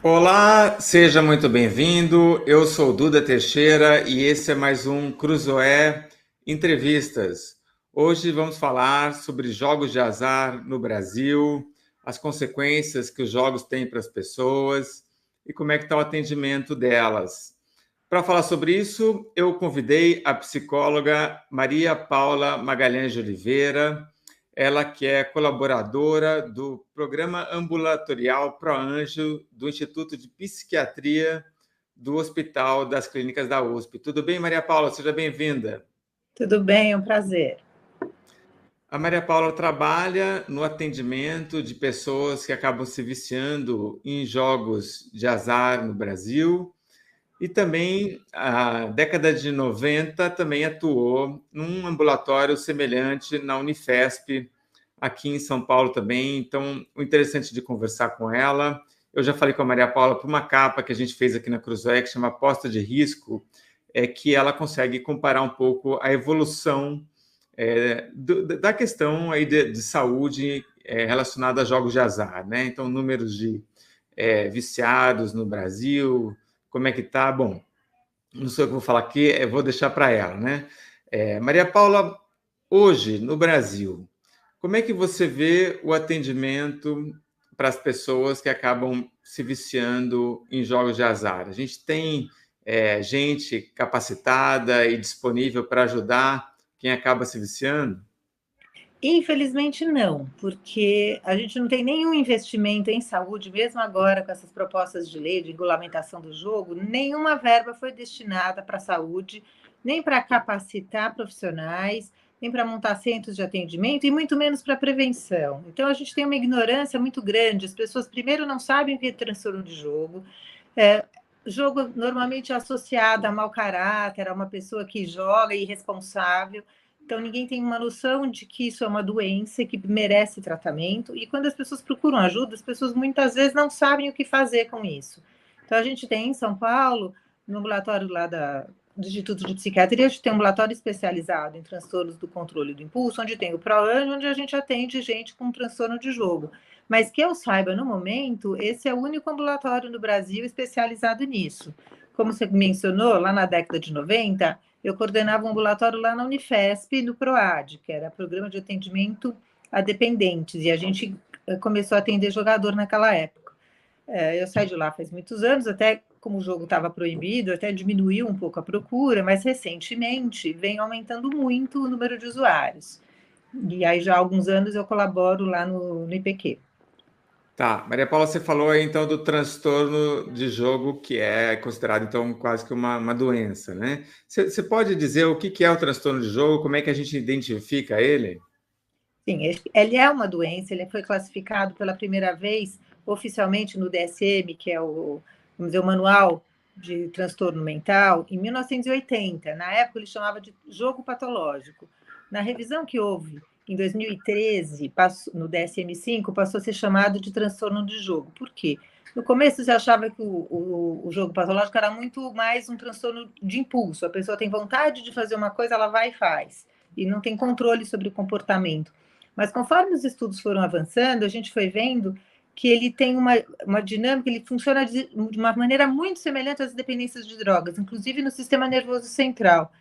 Olá, seja muito bem-vindo. Eu sou Duda Teixeira e esse é mais um Cruzoé Entrevistas. Hoje vamos falar sobre jogos de azar no Brasil, as consequências que os jogos têm para as pessoas e como é que está o atendimento delas. Para falar sobre isso, eu convidei a psicóloga Maria Paula Magalhães de Oliveira, ela que é colaboradora do programa ambulatorial ProAnjo do Instituto de Psiquiatria do Hospital das Clínicas da USP. Tudo bem, Maria Paula? Seja bem-vinda. Tudo bem, é um prazer. A Maria Paula trabalha no atendimento de pessoas que acabam se viciando em jogos de azar no Brasil. E também, a década de 90, também atuou num ambulatório semelhante na Unifesp, aqui em São Paulo também. Então, o interessante de conversar com ela, eu já falei com a Maria Paula por uma capa que a gente fez aqui na Cruzoé, que chama Aposta de Risco, é que ela consegue comparar um pouco a evolução da questão aí de saúde relacionada a jogos de azar, né? Então, números de viciados no Brasil, como é que tá? Bom, não sei o que eu vou falar aqui, eu vou deixar para ela, né? Maria Paula, hoje no Brasil, como é que você vê o atendimento para as pessoas que acabam se viciando em jogos de azar? A gente tem gente capacitada e disponível para ajudar quem acaba se viciando? Infelizmente, não, porque a gente não tem nenhum investimento em saúde, mesmo agora com essas propostas de lei de regulamentação do jogo, nenhuma verba foi destinada para a saúde, nem para capacitar profissionais, nem para montar centros de atendimento e muito menos para prevenção. Então, a gente tem uma ignorância muito grande. As pessoas, primeiro, não sabem o que é transtorno de jogo. É, jogo normalmente é associado a mau caráter, a uma pessoa que joga irresponsável. Então, ninguém tem uma noção de que isso é uma doença que merece tratamento. E quando as pessoas procuram ajuda, as pessoas muitas vezes não sabem o que fazer com isso. Então, a gente tem em São Paulo, no ambulatório lá do Instituto de Psiquiatria, a gente tem um ambulatório especializado em transtornos do controle do impulso, onde tem o ProAnjo, onde a gente atende gente com transtorno de jogo. Mas que eu saiba, no momento, esse é o único ambulatório no Brasil especializado nisso. Como você mencionou, lá na década de 90, eu coordenava um ambulatório lá na Unifesp, no PROAD, que era Programa de Atendimento a Dependentes, e a gente começou a atender jogador naquela época. Eu saí de lá faz muitos anos, até como o jogo estava proibido, até diminuiu um pouco a procura, mas recentemente vem aumentando muito o número de usuários. E aí já há alguns anos eu colaboro lá no IPQ. Tá, Maria Paula, você falou aí então do transtorno de jogo, que é considerado então quase que uma doença, né? Você pode dizer o que é o transtorno de jogo, como é que a gente identifica ele? Sim, ele é uma doença, ele foi classificado pela primeira vez oficialmente no DSM, que é vamos dizer, o Manual de Transtorno Mental, em 1980. Na época, ele chamava de jogo patológico. Na revisão que houve em 2013, no DSM-5, passou a ser chamado de transtorno de jogo. Por quê? No começo, você achava que o jogo patológico era muito mais um transtorno de impulso. A pessoa tem vontade de fazer uma coisa, ela vai e faz. E não tem controle sobre o comportamento. Mas conforme os estudos foram avançando, a gente foi vendo que ele tem uma dinâmica, ele funciona de uma maneira muito semelhante às dependências de drogas, inclusive no sistema nervoso central.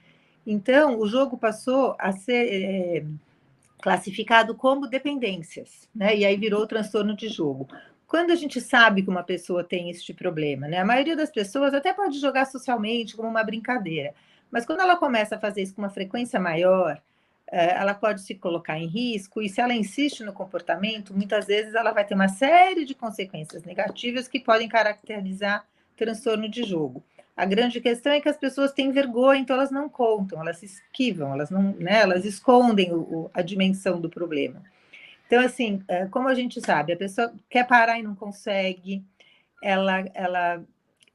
Então, o jogo passou a ser classificado como dependências, né? E aí virou o transtorno de jogo. Quando a gente sabe que uma pessoa tem este problema, né? A maioria das pessoas até pode jogar socialmente como uma brincadeira, mas quando ela começa a fazer isso com uma frequência maior, ela pode se colocar em risco, e se ela insiste no comportamento, muitas vezes ela vai ter uma série de consequências negativas que podem caracterizar transtorno de jogo. A grande questão é que as pessoas têm vergonha, então elas não contam, elas se esquivam, elas não, né, elas escondem a dimensão do problema. Então, assim, como a gente sabe, a pessoa quer parar e não consegue, ela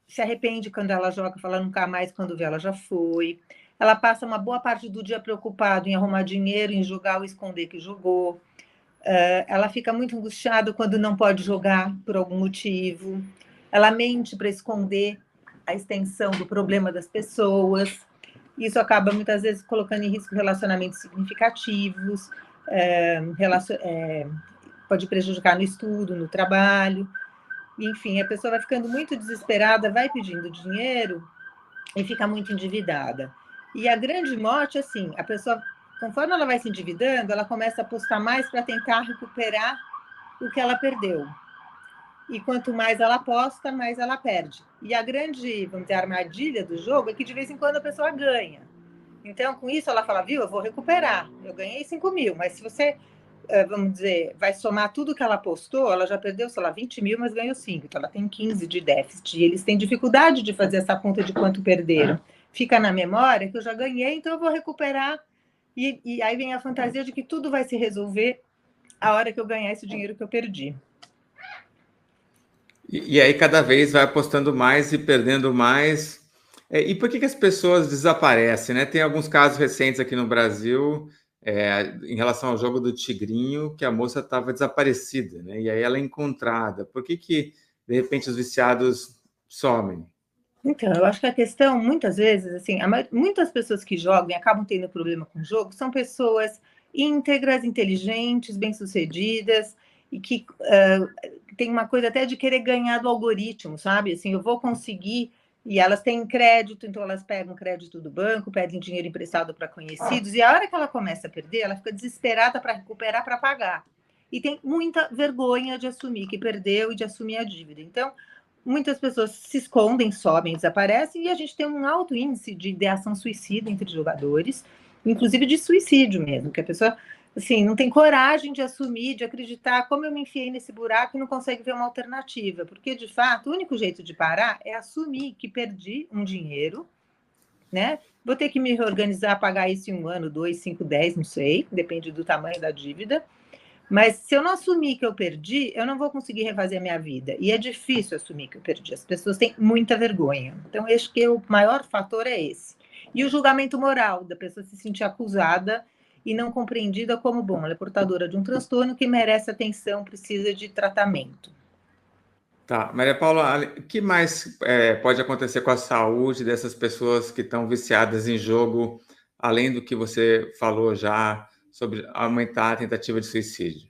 se arrepende quando ela joga, fala nunca mais, quando vê ela já foi. Ela passa uma boa parte do dia preocupada em arrumar dinheiro, em jogar ou esconder que jogou. Ela fica muito angustiada quando não pode jogar por algum motivo. Ela mente para esconder a extensão do problema das pessoas. Isso acaba muitas vezes colocando em risco relacionamentos significativos, pode prejudicar no estudo, no trabalho. enfim, a pessoa vai ficando muito desesperada, vai pedindo dinheiro e fica muito endividada. E a grande morte, assim, a pessoa, conforme ela vai se endividando, ela começa a apostar mais para tentar recuperar o que ela perdeu. E quanto mais ela aposta, mais ela perde. E a grande, vamos dizer, armadilha do jogo é que de vez em quando a pessoa ganha. Então, com isso, ela fala, viu, eu vou recuperar. Eu ganhei 5 mil, mas se você, vamos dizer, vai somar tudo que ela apostou, ela já perdeu, sei lá, 20 mil, mas ganhou 5. Então, ela tem 15 de déficit. E eles têm dificuldade de fazer essa conta de quanto perderam. Fica na memória que eu já ganhei, então eu vou recuperar. E aí vem a fantasia de que tudo vai se resolver a hora que eu ganhar esse dinheiro que eu perdi. E aí cada vez vai apostando mais e perdendo mais. E por que as pessoas desaparecem, né? Tem alguns casos recentes aqui no Brasil, em relação ao jogo do Tigrinho, que a moça estava desaparecida, né? E aí ela é encontrada. Por que de repente os viciados somem? Então, eu acho que a questão, muitas vezes, assim, muitas pessoas que jogam e acabam tendo problema com o jogo são pessoas íntegras, inteligentes, bem-sucedidas e que tem uma coisa até de querer ganhar do algoritmo, sabe? Assim, eu vou conseguir. E elas têm crédito, então elas pegam crédito do banco, pedem dinheiro emprestado para conhecidos, e a hora que ela começa a perder, ela fica desesperada para recuperar, para pagar. E tem muita vergonha de assumir que perdeu e de assumir a dívida. Então, muitas pessoas se escondem, sobem, desaparecem, e a gente tem um alto índice de ideação suicida entre jogadores, inclusive de suicídio mesmo, que a pessoa assim, não tem coragem de assumir, de acreditar como eu me enfiei nesse buraco e não consegue ver uma alternativa, porque de fato o único jeito de parar é assumir que perdi um dinheiro, né? Vou ter que me reorganizar, pagar isso em 1 ano, 2, 5, 10, não sei, depende do tamanho da dívida. Mas se eu não assumir que eu perdi, eu não vou conseguir refazer a minha vida. E é difícil assumir que eu perdi. As pessoas têm muita vergonha. Então, acho que o maior fator é esse. E o julgamento moral, da pessoa se sentir acusada e não compreendida como, bom, ela é portadora de um transtorno que merece atenção, precisa de tratamento. Tá, Maria Paula, o que mais pode acontecer com a saúde dessas pessoas que estão viciadas em jogo, além do que você falou já sobre aumentar a tentativa de suicídio?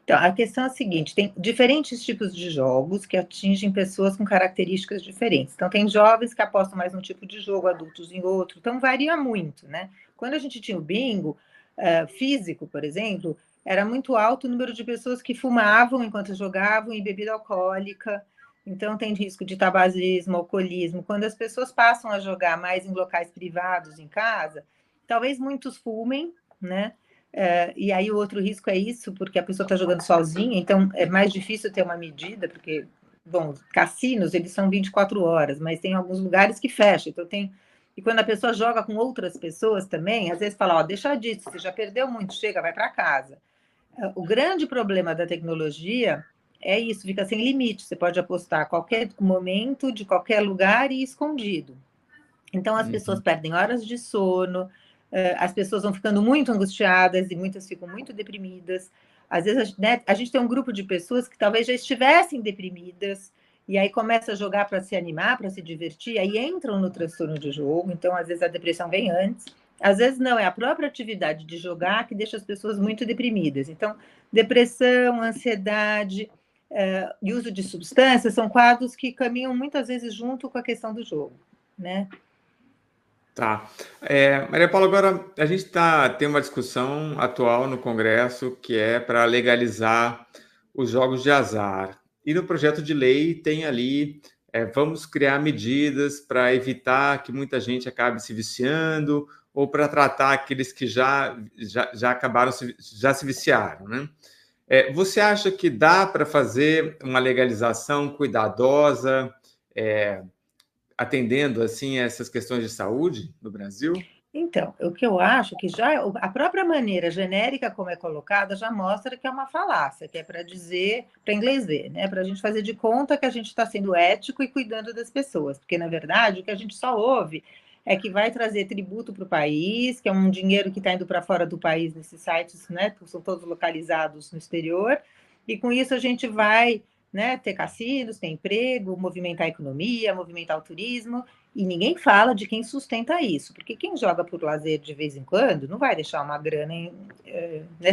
Então, a questão é a seguinte: tem diferentes tipos de jogos que atingem pessoas com características diferentes. Então, tem jovens que apostam mais num tipo de jogo, adultos em outro. Então, varia muito, né? Quando a gente tinha o bingo físico, por exemplo, era muito alto o número de pessoas que fumavam enquanto jogavam e bebida alcoólica. Então, tem risco de tabagismo, alcoolismo. Quando as pessoas passam a jogar mais em locais privados, em casa, talvez muitos fumem, né? E aí o outro risco é isso, porque a pessoa está jogando sozinha, então é mais difícil ter uma medida, porque, bom, cassinos, eles são 24 horas, mas tem alguns lugares que fecham, então tem... E quando a pessoa joga com outras pessoas também, às vezes fala, ó, deixa disso, você já perdeu muito, chega, vai para casa. O grande problema da tecnologia é isso, fica sem limite, você pode apostar a qualquer momento, de qualquer lugar e escondido. Então, as pessoas perdem horas de sono, as pessoas vão ficando muito angustiadas e muitas ficam muito deprimidas. Às vezes, né, a gente tem um grupo de pessoas que talvez já estivessem deprimidas e aí começa a jogar para se animar, para se divertir, aí entram no transtorno de jogo. Então, às vezes, a depressão vem antes. Às vezes, não, é a própria atividade de jogar que deixa as pessoas muito deprimidas. Então, depressão, ansiedade e uso de substâncias são quadros que caminham muitas vezes junto com a questão do jogo, né? Tá. Maria Paula, agora a gente tem uma discussão atual no Congresso que é para legalizar os jogos de azar. E no projeto de lei tem ali, vamos criar medidas para evitar que muita gente acabe se viciando ou para tratar aqueles que já acabaram, já se viciaram, né? Você acha que dá para fazer uma legalização cuidadosa, atendendo assim essas questões de saúde no Brasil? Então, o que eu acho que já a própria maneira genérica como é colocada já mostra que é uma falácia, que é para dizer, para inglês ver, né? Para a gente fazer de conta que a gente está sendo ético e cuidando das pessoas, porque na verdade o que a gente só ouve é que vai trazer tributo para o país, que é um dinheiro que está indo para fora do país nesses sites, né? Que são todos localizados no exterior, e com isso a gente vai, né, ter cassinos, ter emprego, movimentar a economia, movimentar o turismo. E ninguém fala de quem sustenta isso, porque quem joga por lazer de vez em quando não vai deixar uma grana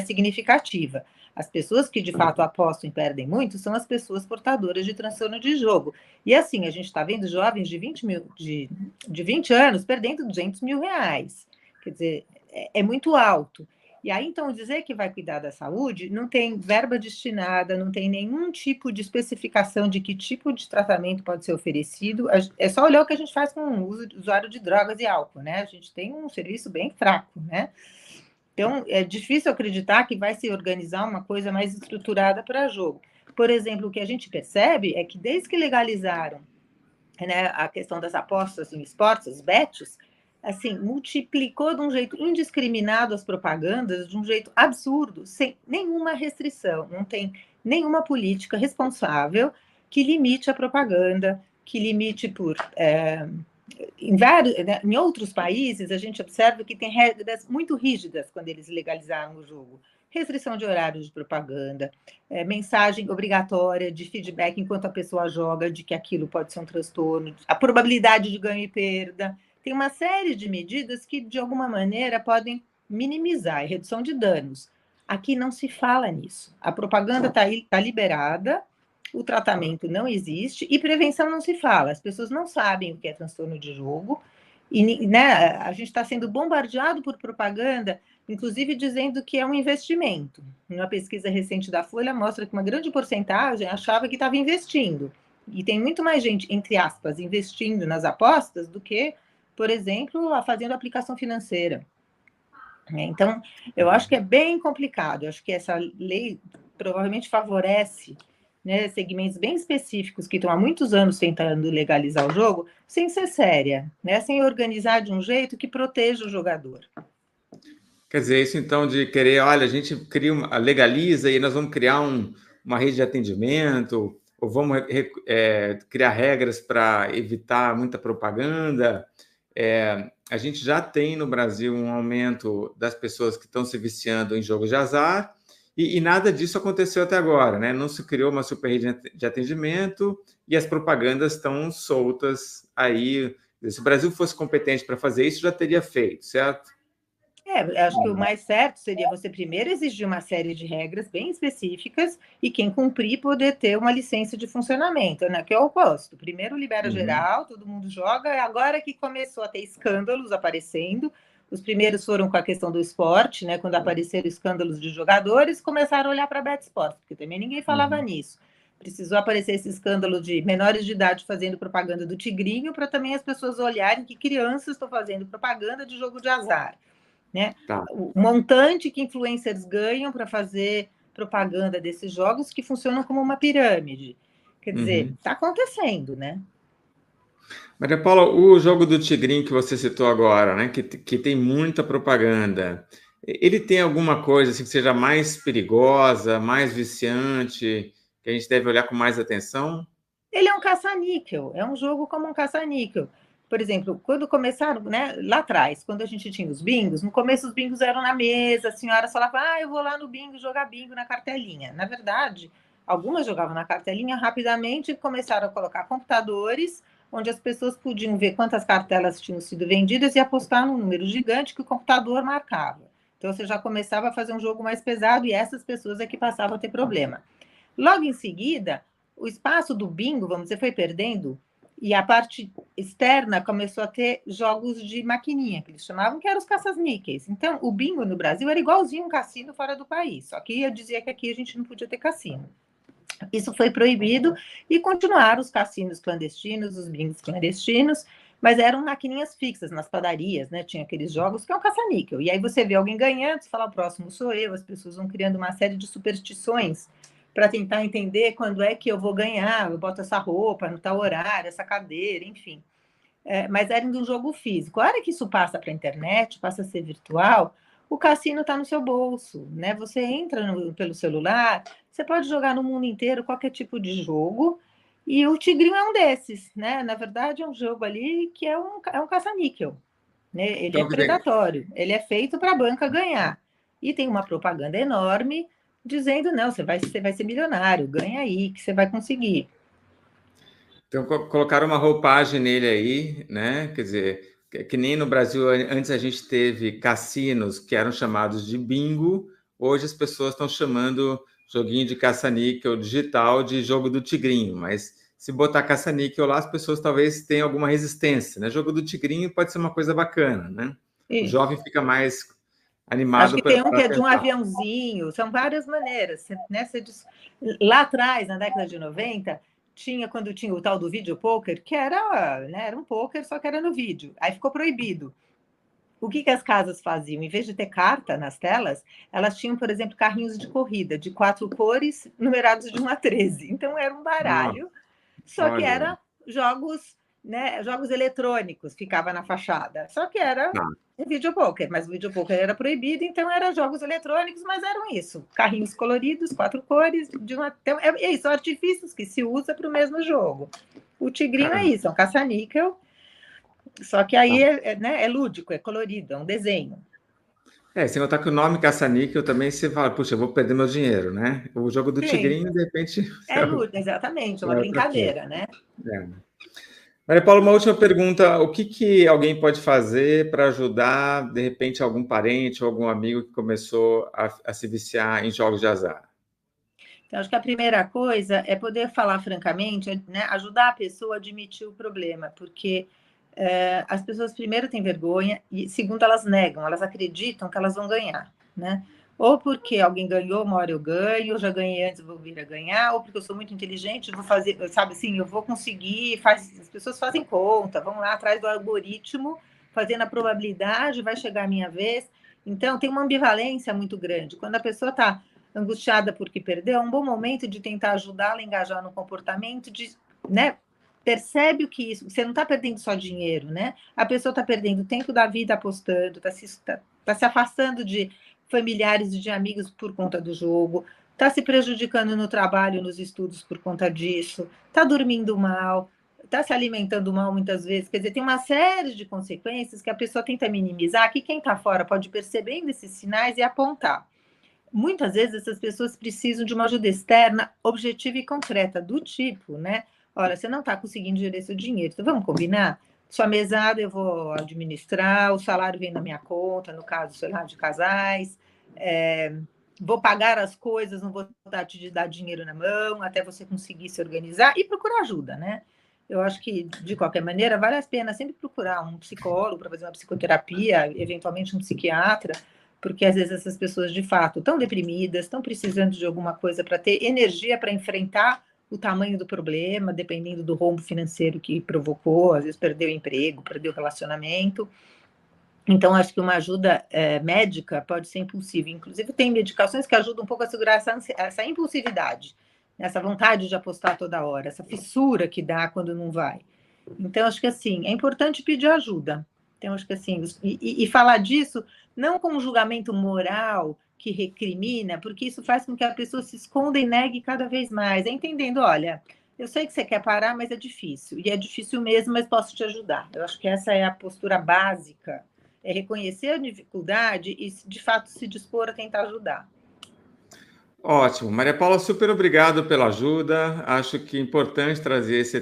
significativa. As pessoas que de fato apostam e perdem muito são as pessoas portadoras de transtorno de jogo. E assim, a gente está vendo jovens de 20 anos perdendo 200 mil reais. Quer dizer, é muito alto. E aí, então, dizer que vai cuidar da saúde não tem verba destinada, não tem nenhum tipo de especificação de que tipo de tratamento pode ser oferecido. É só olhar o que a gente faz com o usuário de drogas e álcool, né? A gente tem um serviço bem fraco, né? Então, é difícil acreditar que vai se organizar uma coisa mais estruturada para jogo. Por exemplo, o que a gente percebe é que desde que legalizaram, né, a questão das apostas em esportes, os bets, assim, multiplicou de um jeito indiscriminado as propagandas, de um jeito absurdo, sem nenhuma restrição, não tem nenhuma política responsável que limite a propaganda, que limite por... em outros países, a gente observa que tem regras muito rígidas quando eles legalizaram o jogo. Restrição de horários de propaganda, mensagem obrigatória de feedback enquanto a pessoa joga, de que aquilo pode ser um transtorno, a probabilidade de ganho e perda. Tem uma série de medidas que, de alguma maneira, podem minimizar a redução de danos. Aqui não se fala nisso. A propaganda está liberada, o tratamento não existe e prevenção não se fala. As pessoas não sabem o que é transtorno de jogo e, né, a gente está sendo bombardeado por propaganda, inclusive dizendo que é um investimento. Uma pesquisa recente da Folha mostra que uma grande porcentagem achava que estava investindo. E tem muito mais gente, entre aspas, investindo nas apostas do que, por exemplo, fazendo aplicação financeira. Então, eu acho que é bem complicado. Eu acho que essa lei provavelmente favorece, né, segmentos bem específicos que estão há muitos anos tentando legalizar o jogo, sem ser séria, né, sem organizar de um jeito que proteja o jogador. Quer dizer, isso então de querer, olha, a gente legaliza e nós vamos criar uma rede de atendimento, ou vamos criar regras para evitar muita propaganda. A gente já tem no Brasil um aumento das pessoas que estão se viciando em jogos de azar, e nada disso aconteceu até agora, né? Não se criou uma super rede de atendimento e as propagandas estão soltas aí. Se o Brasil fosse competente para fazer isso, já teria feito, certo? Acho que o mais certo seria você primeiro exigir uma série de regras bem específicas e quem cumprir poder ter uma licença de funcionamento, né? Que é o oposto. Primeiro libera geral, todo mundo joga, e agora que começou a ter escândalos aparecendo, os primeiros foram com a questão do esporte, né? Quando apareceram escândalos de jogadores, começaram a olhar para a BetSport, porque também ninguém falava nisso. Precisou aparecer esse escândalo de menores de idade fazendo propaganda do Tigrinho, para também as pessoas olharem que crianças estão fazendo propaganda de jogo de azar. Né? Tá. O montante que influencers ganham para fazer propaganda desses jogos que funcionam como uma pirâmide. Quer dizer, está acontecendo, né? Maria Paula, o jogo do Tigrinho que você citou agora, né, que tem muita propaganda, ele tem alguma coisa assim, que seja mais perigosa, mais viciante, que a gente deve olhar com mais atenção? Ele é um caça-níquel, é um jogo como um caça-níquel. Por exemplo, quando começaram, né, lá atrás, quando a gente tinha os bingos, no começo os bingos eram na mesa, a senhora falava, eu vou lá no bingo jogar bingo na cartelinha. Na verdade, algumas jogavam na cartelinha rapidamente e começaram a colocar computadores, onde as pessoas podiam ver quantas cartelas tinham sido vendidas e apostar num número gigante que o computador marcava. Então, você já começava a fazer um jogo mais pesado e essas pessoas é que passavam a ter problema. Logo em seguida, o espaço do bingo, vamos dizer, foi perdendo e a parte externa começou a ter jogos de maquininha, que eles chamavam, que eram os caças-níqueis. Então, o bingo no Brasil era igualzinho um cassino fora do país, só que eu dizia que aqui a gente não podia ter cassino. Isso foi proibido e continuaram os cassinos clandestinos, os bingos clandestinos, mas eram maquininhas fixas nas padarias, né? Tinha aqueles jogos que é um caça-níquel. E aí você vê alguém ganhando, você fala, o próximo sou eu, as pessoas vão criando uma série de superstições para tentar entender quando é que eu vou ganhar, eu boto essa roupa no tal horário, essa cadeira, enfim. Mas era de um jogo físico. A hora que isso passa para a internet, passa a ser virtual, o cassino está no seu bolso, né? Você entra pelo celular, você pode jogar no mundo inteiro qualquer tipo de jogo, e o Tigrinho é um desses, né? Na verdade, é um jogo ali que é um caça-níquel, né? Ele então, é predatório, ele é feito para a banca ganhar. E tem uma propaganda enorme dizendo, não, você vai ser milionário, ganha aí, que você vai conseguir. Então, colocaram uma roupagem nele aí, né? Quer dizer, que nem no Brasil, antes a gente teve cassinos que eram chamados de bingo, hoje as pessoas estão chamando joguinho de caça-níquel digital de jogo do tigrinho, mas se botar caça-níquel lá, as pessoas talvez tenham alguma resistência, né? Jogo do tigrinho pode ser uma coisa bacana, né? O Isso. jovem fica mais Acho animado que tem um que para é de um tentar. aviãozinho, são várias maneiras. Né? Lá atrás, na década de 90, quando tinha o tal do vídeo poker, que era, né, era um poker, só que era no vídeo. Aí ficou proibido. O que as casas faziam? Em vez de ter carta nas telas, elas tinham, por exemplo, carrinhos de corrida de 4 cores, numerados de 1 a 13. Então era um Ah, baralho, só que olha, era jogos, né, jogos eletrônicos, ficava na fachada. Só que era tá. um videopoker, mas o videopoker era proibido, então eram jogos eletrônicos, mas eram isso, carrinhos coloridos, 4 cores, então, é isso, artifícios que se usa para o mesmo jogo. O tigrinho é isso, é um caça-níquel, só que aí né, é lúdico, é colorido, é um desenho. Sem contar que o nome caça-níquel também você fala, puxa, eu vou perder meu dinheiro, né? O jogo do Sim, tigrinho, de repente, é lúdico, exatamente, é uma é outra coisa. brincadeira, né? É. Maria Paula, uma última pergunta. O que que alguém pode fazer para ajudar, de repente, algum parente ou algum amigo que começou a se viciar em jogos de azar? Então, acho que a primeira coisa é poder falar francamente, né, ajudar a pessoa a admitir o problema, porque as pessoas, primeiro, têm vergonha, e, segundo, elas negam, elas acreditam que elas vão ganhar, né? Ou porque alguém ganhou, uma hora eu ganho, eu já ganhei antes, vou vir a ganhar, ou porque eu sou muito inteligente, vou fazer, sabe assim, eu vou conseguir, as pessoas fazem conta, vão lá atrás do algoritmo, fazendo a probabilidade, vai chegar a minha vez. Então, tem uma ambivalência muito grande. Quando a pessoa está angustiada porque perdeu, é um bom momento de tentar ajudá-la a engajar no comportamento, né, percebe o que isso, você não está perdendo só dinheiro, né? A pessoa está perdendo tempo da vida apostando, tá se afastando de familiares e de amigos por conta do jogo, está se prejudicando no trabalho, nos estudos por conta disso, está dormindo mal, está se alimentando mal muitas vezes. Quer dizer, tem uma série de consequências que a pessoa tenta minimizar, que quem está fora pode perceber esses sinais e apontar. Muitas vezes essas pessoas precisam de uma ajuda externa, objetiva e concreta, do tipo, né? Olha, você não está conseguindo gerir seu dinheiro, então vamos combinar? Sua mesada eu vou administrar, o salário vem na minha conta, no caso, sei lá, de casais, vou pagar as coisas, não vou te dar dinheiro na mão, até você conseguir se organizar e procurar ajuda, né? Eu acho que, de qualquer maneira, vale a pena sempre procurar um psicólogo para fazer uma psicoterapia, eventualmente um psiquiatra, porque às vezes essas pessoas de fato estão deprimidas, estão precisando de alguma coisa para ter energia para enfrentar o tamanho do problema, dependendo do rombo financeiro que provocou, às vezes perdeu o emprego, perdeu o relacionamento. Então, acho que uma ajuda médica pode ser impulsiva. Inclusive, tem medicações que ajudam um pouco a segurar essa impulsividade, essa vontade de apostar toda hora, essa fissura que dá quando não vai. Então, acho que assim, é importante pedir ajuda. Então, acho que assim, e falar disso não com um julgamento moral que recrimina, porque isso faz com que a pessoa se esconda e negue cada vez mais. É entendendo, olha, eu sei que você quer parar, mas é difícil. E é difícil mesmo, mas posso te ajudar. Eu acho que essa é a postura básica. É reconhecer a dificuldade e, de fato, se dispor a tentar ajudar. Ótimo. Maria Paula, super obrigado pela ajuda. Acho que é importante trazer esse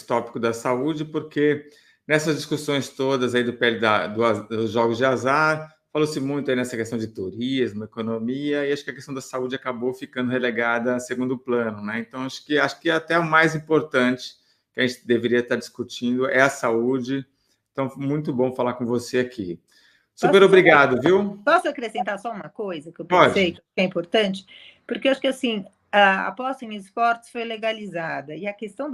tópico da saúde, porque nessas discussões todas aí dos jogos de azar, falou-se muito aí nessa questão de turismo, economia, e acho que a questão da saúde acabou ficando relegada a segundo plano, né? Então, acho que até o mais importante que a gente deveria estar discutindo é a saúde. Então, muito bom falar com você aqui. Super obrigado, viu? Posso acrescentar só uma coisa que eu pensei Pode. que é importante? Porque eu acho que assim, a aposta em esportes foi legalizada e a questão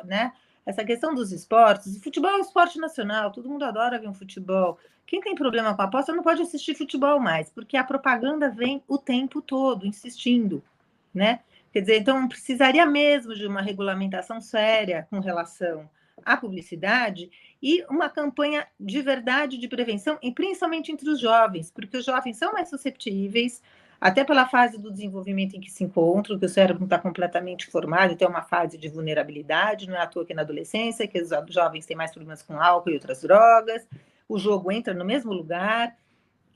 né? Essa questão dos esportes, o futebol é um esporte nacional, todo mundo adora ver um futebol. Quem tem problema com a aposta não pode assistir futebol mais, porque a propaganda vem o tempo todo, insistindo, né? Quer dizer, então precisaria mesmo de uma regulamentação séria com relação à publicidade e uma campanha de verdade de prevenção, e principalmente entre os jovens, porque os jovens são mais susceptíveis, até pela fase do desenvolvimento em que se encontram, que o cérebro não está completamente formado, então é uma fase de vulnerabilidade, não é à toa que na adolescência, que os jovens têm mais problemas com álcool e outras drogas, o jogo entra no mesmo lugar,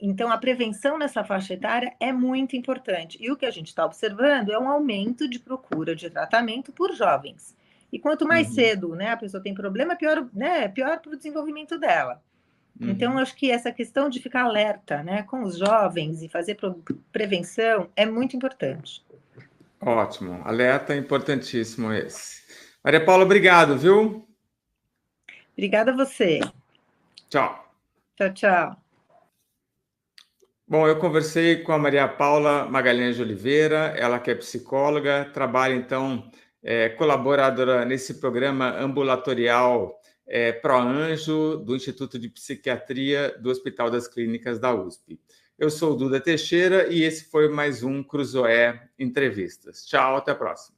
então a prevenção nessa faixa etária é muito importante, e o que a gente está observando é um aumento de procura de tratamento por jovens. E quanto mais cedo, né, a pessoa tem problema, pior, né, pior para o desenvolvimento dela. Então, eu acho que essa questão de ficar alerta, né, com os jovens e fazer prevenção é muito importante. Ótimo, alerta importantíssimo esse. Maria Paula, obrigado, viu? Obrigada a você. Tchau. Tchau, tchau. Bom, eu conversei com a Maria Paula Magalhães de Oliveira, ela que é psicóloga, trabalha, então, colaboradora nesse programa ambulatorial ProAnjo, do Instituto de Psiquiatria do Hospital das Clínicas da USP. Eu sou o Duda Teixeira e esse foi mais um Cruzoé Entrevistas. Tchau, até a próxima.